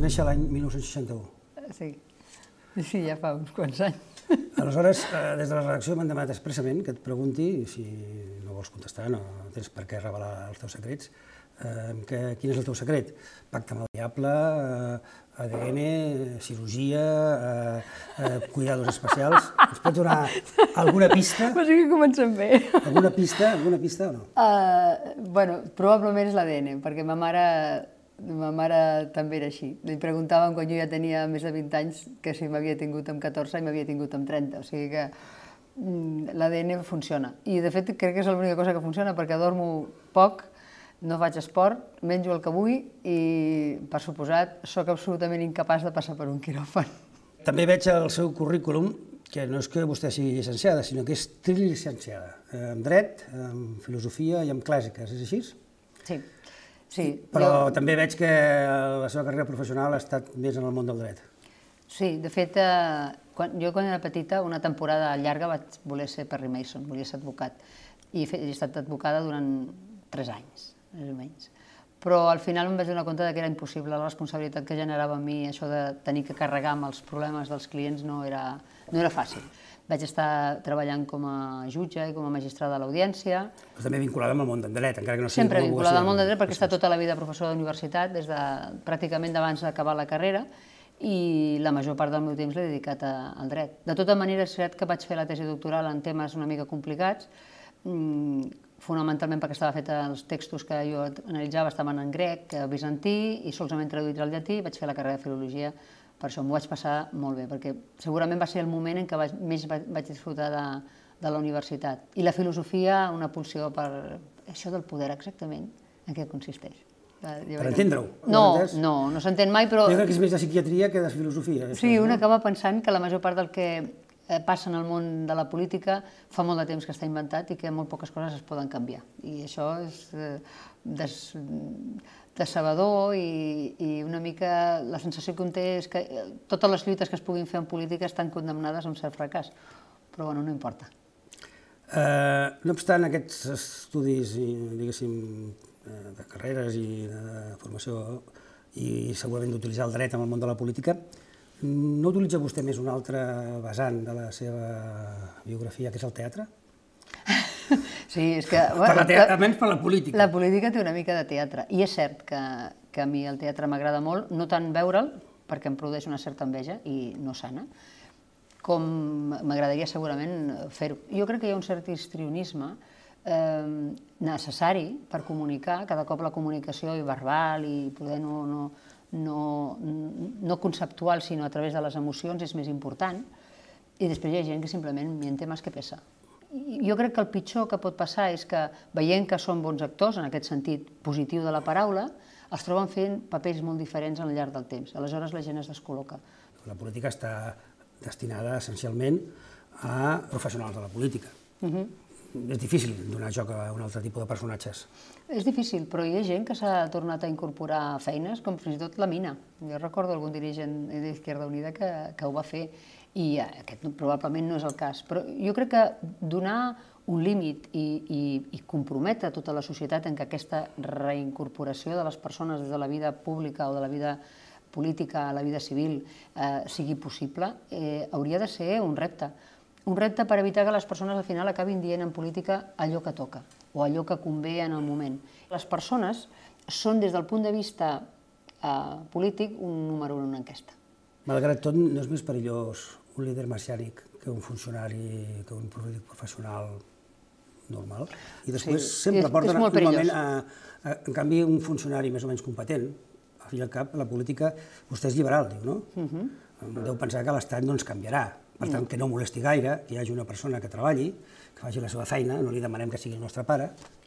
néixer l'any 1961. Sí, ja fa uns quants anys. Aleshores, des de la redacció m'han demanat expressament que et pregunti, si no vols contestar, no tens per què revelar els teus secrets, quin és el teu secret? Pacte amb el diable, ADN, cirurgia, cuidados especials... Ens pots donar alguna pista? Però sí que comencem bé. Alguna pista o no? Bueno, probablement és l'ADN, perquè ma mare també era així. Li preguntàvem quan jo ja tenia més de 20 anys que si m'havia tingut amb 14 i m'havia tingut amb 30. O sigui que l'ADN funciona. I de fet crec que és l'única cosa que funciona perquè dormo poc, no faig esport, menjo el que vull i, per suposat, sóc absolutament incapaç de passar per un quiròfan. També veig al seu currículum que no és que vostè sigui llicenciada, sinó que és trillicenciada, en dret, en filosofia i en clàssiques, és així? Sí. Però també veig que la seva carrera professional ha estat més en el món del dret. Sí, de fet, jo quan era petita, una temporada llarga vaig voler ser Perry Mason, volia ser advocat, i he estat advocada durant 3 anys, més o menys. Però al final em vaig donar compte que era impossible, la responsabilitat que generava a mi, això de tenir que carregar amb els problemes dels clients no era fàcil. Vaig estar treballant com a jutge i com a magistrada de l'audiència. Però també vinculada amb el món del dret, encara que no sigui... Sempre vinculada al món del dret, perquè he estat tota la vida professora d'universitat, des de pràcticament d'abans d'acabar la carrera, i la major part del meu temps l'he dedicat al dret. De tota manera, és cert que vaig fer la tesi doctoral en temes una mica complicats, fonamentalment perquè estava feta, els textos que jo analitzava estaven en grec, bizantí, i solament traduïts al llatí, vaig fer la carrera de filologia. Per això m'ho vaig passar molt bé, perquè segurament va ser el moment en què més vaig disfrutar de la universitat. I la filosofia, una pulsió per això del poder, exactament, en què consisteix. Per entendre-ho? No s'entén mai, però... Jo crec que és més de psiquiatria que de filosofia. Sí, un acaba pensant que la major part del que passa en el món de la política fa molt de temps que està inventat i que molt poques coses es poden canviar. I això és decebedor i una mica la sensació que un té és que totes les lluites que es puguin fer en política estan condemnades a un cert fracàs. Però bueno, no importa. No obstant aquests estudis, diguéssim, de carreres i de formació i segurament d'utilitzar el dret en el món de la política, no utilitza vostè més un altre vessant de la seva biografia, que és el teatre? Sí, és que... Almenys per la política. La política té una mica de teatre, i és cert que a mi el teatre m'agrada molt, no tant veure'l, perquè em produeix una certa enveja i no sana, com m'agradaria segurament fer-ho. Jo crec que hi ha un cert histrionisme necessari per comunicar, cada cop la comunicació verbal i poder no conceptual, sinó a través de les emocions és més important, i després hi ha gent que simplement miente más que pesa. Jo crec que el pitjor que pot passar és que, veient que són bons actors, en aquest sentit positiu de la paraula, els troben fent papers molt diferents al llarg del temps. Aleshores la gent es descol·loca. La política està destinada essencialment a professionals de la política. És difícil donar joc a un altre tipus de personatges. És difícil, però hi ha gent que s'ha tornat a incorporar feines, com fins i tot la Mina. Jo recordo algun dirigent d'Izquierda Unida que ho va fer, i aquest probablement no és el cas. Però jo crec que donar un límit i comprometre tota la societat en que aquesta reincorporació de les persones des de la vida pública o de la vida política a la vida civil sigui possible, hauria de ser un repte. Un repte per evitar que les persones al final acabin dient en política allò que toca o allò que convé en el moment. Les persones són, des del punt de vista polític, un número en una enquesta. Malgrat tot, no és més perillós un líder messiànic que un funcionari, que un polític professional normal? I després sempre porten normalment, en canvi, un funcionari més o menys competent, al fi i al cap, la política, vostè és liberal, diu, no? Deu pensar que l'Estat no ens canviarà. Per tant, que no molesti gaire, que hi hagi una persona que treballi, que faci la seva feina, no li demanem que sigui el nostre pare.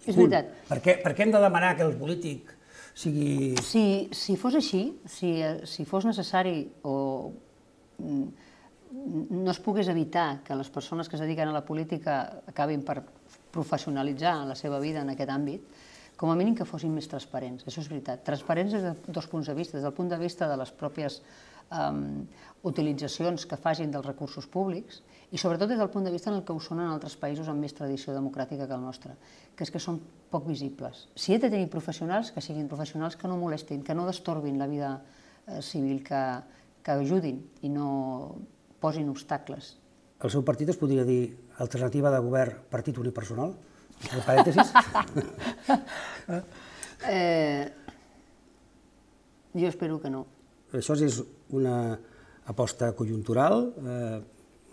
És veritat. Per què hem de demanar que el polític sigui... Si fos així, si fos necessari o no es pogués evitar que les persones que es dediquen a la política acabin per professionalitzar la seva vida en aquest àmbit, com a mínim que fossin més transparents, això és veritat. Transparents des de dos punts de vista, des del punt de vista de les pròpies utilitzacions que facin dels recursos públics i sobretot des del punt de vista en el que ho són en altres països amb més tradició democràtica que el nostre, que és que són poc visibles. Si he de tenir professionals, que siguin professionals que no molestin, que no destorbin la vida civil que ajudin i no posin obstacles. El seu partit es podria dir alternativa de govern partit unipersonal? Entre parèntesis? Jo espero que no. Això és una aposta conjuntural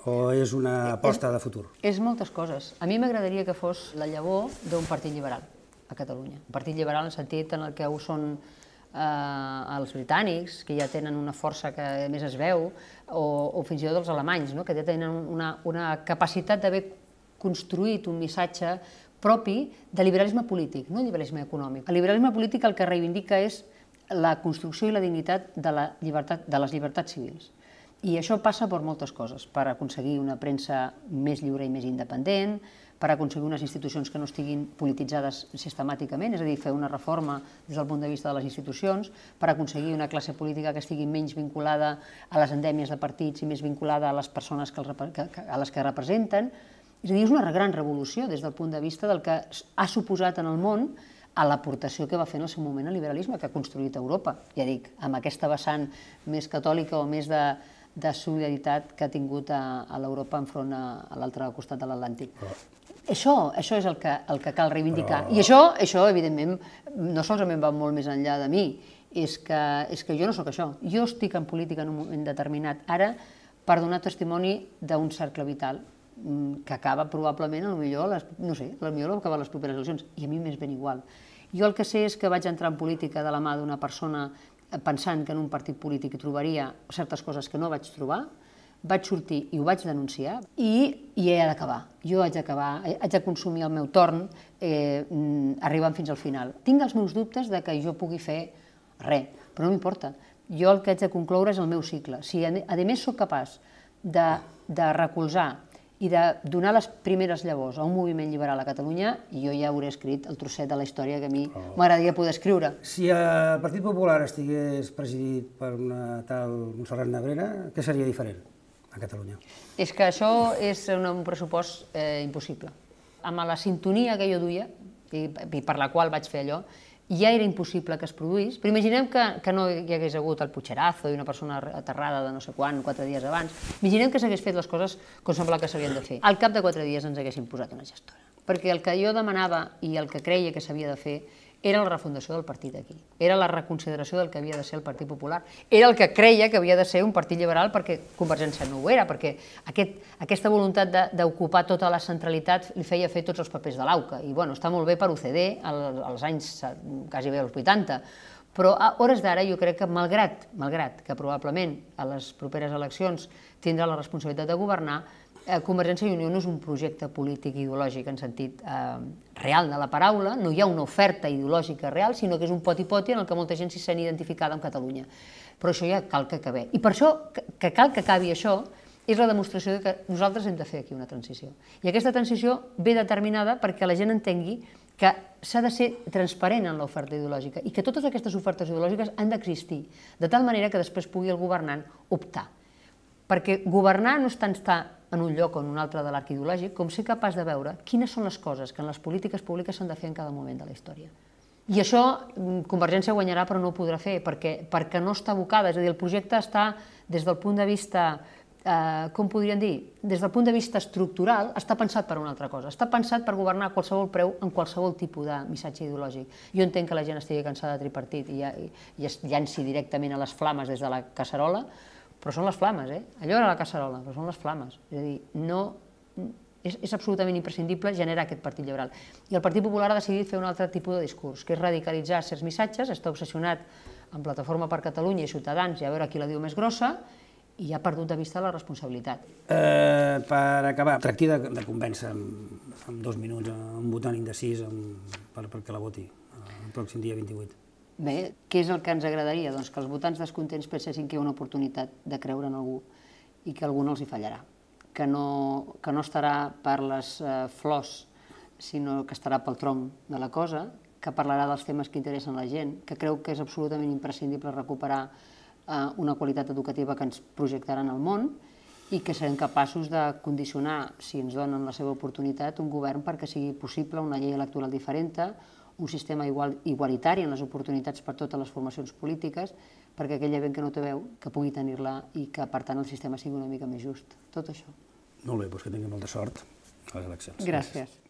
o és una aposta de futur? És moltes coses. A mi m'agradaria que fos la llavor d'un partit liberal a Catalunya. Un partit liberal en el sentit en el que ho són els britànics, que ja tenen una força que a més es veu, o fins i tot els alemanys, que ja tenen una capacitat d'haver construït un missatge propi de liberalisme polític, no liberalisme econòmic. El liberalisme polític el que reivindica és la construcció i la dignitat de les llibertats civils. I això passa per moltes coses, per aconseguir una premsa més lliure i més independent, per aconseguir unes institucions que no estiguin polititzades sistemàticament, és a dir, fer una reforma des del punt de vista de les institucions, per aconseguir una classe política que estigui menys vinculada a les endèmies de partits i més vinculada a les persones a les que representen. És a dir, és una gran revolució des del punt de vista del que ha suposat en el món a l'aportació que va fer en el seu moment el liberalisme que ha construït Europa. Ja dic, amb aquesta vessant més catòlica o més de solidaritat que ha tingut a l'Europa enfront a l'altre costat de l'Atlàntic. Això és el que cal reivindicar. I això, evidentment, no solament va molt més enllà de mi, és que jo no sóc això. Jo estic en política en un moment determinat ara per donar testimoni d'un cercle vital que acaba probablement, potser acabar les properes eleccions, i a mi m'és ben igual. Jo el que sé és que vaig entrar en política de la mà d'una persona pensant que en un partit polític hi trobaria certes coses que no vaig trobar, vaig sortir i ho vaig denunciar i he d'acabar. Jo haig de consumir el meu torn arribant fins al final. Tinc els meus dubtes de que jo pugui fer res, però no m'importa. Jo el que haig de concloure és el meu cicle. Si a més sóc capaç de recolzar i de donar les primeres llavors a un moviment liberal a Catalunya, jo ja hauré escrit el trosset de la història que a mi m'agradaria poder escriure. Si el Partit Popular estigués presidit per una tal Montserrat Nebrera, què seria diferent a Catalunya? És que això és un pressupost impossible. Amb la sintonia que jo duia, i per la qual vaig fer allò, ja era impossible que es produís, però imaginem que no hi hagués hagut el Puigcerazo i una persona aterrada de no sé quan, 4 dies abans. Imaginem que s'hagués fet les coses com semblava que s'havien de fer. Al cap de 4 dies ens haguessin posat una gestora. Perquè el que jo demanava i el que creia que s'havia de fer era la refundació del partit aquí. Era la reconsideració del que havia de ser el Partit Popular. Era el que creia que havia de ser un partit liberal perquè Convergència no ho era, perquè aquesta voluntat d'ocupar tota la centralitat li feia fer tots els papers de l'AUCA. I bueno, està molt bé per UCD als anys quasi bé als 80, però a hores d'ara jo crec que malgrat que probablement a les properes eleccions tindrà la responsabilitat de governar, Convergència i Unió no és un projecte polític ideològic en sentit real de la paraula, no hi ha una oferta ideològica real, sinó que és un poti-poti en el que molta gent s'hi sent identificada amb Catalunya. Però això ja cal que acabi. I per això que cal que acabi això és la demostració que nosaltres hem de fer aquí una transició. I aquesta transició ve determinada perquè la gent entengui que s'ha de ser transparent en l'oferta ideològica i que totes aquestes ofertes ideològiques han d'existir, de tal manera que després pugui el governant optar. Perquè governar no és tant estar en un lloc o en un altre de l'arc ideològic, com ser capaç de veure quines són les coses que en les polítiques públiques s'han de fer en cada moment de la història. I això Convergència guanyarà però no ho podrà fer, perquè no està abocada, és a dir, el projecte està des del punt de vista, com podríem dir, des del punt de vista estructural, està pensat per una altra cosa, està pensat per governar a qualsevol preu en qualsevol tipus de missatge ideològic. Jo entenc que la gent estigui cansada de tripartit i es llanci directament a les flames des de la casserola, però són les flames, allò era la casserola, però són les flames. És a dir, és absolutament imprescindible generar aquest partit liberal. I el Partit Popular ha decidit fer un altre tipus de discurs, que és radicalitzar certs missatges, està obsessionat amb Plataforma per Catalunya i Ciutadans i a veure qui la diu més grossa, i ha perdut de vista la responsabilitat. Per acabar, tracti de convèncer en 2 minuts un votant indecís perquè la voti el pròxim dia 28. Bé, què és el que ens agradaria? Doncs que els votants descontents pensessin que hi ha una oportunitat de creure en algú i que algú no els hi fallarà, que no estarà per les flors, sinó que estarà pel tronc de la cosa, que parlarà dels temes que interessen la gent, que creu que és absolutament imprescindible recuperar una qualitat educativa que ens projectarà en el món i que serem capaços de condicionar, si ens donen la seva oportunitat, un govern perquè sigui possible una llei electoral diferent un sistema igualitari en les oportunitats per totes les formacions polítiques, perquè aquella gent que no té veu, que pugui tenir-la i que, per tant, el sistema sigui una mica més just. Tot això. Molt bé, doncs que tingui molta sort a les eleccions. Gràcies.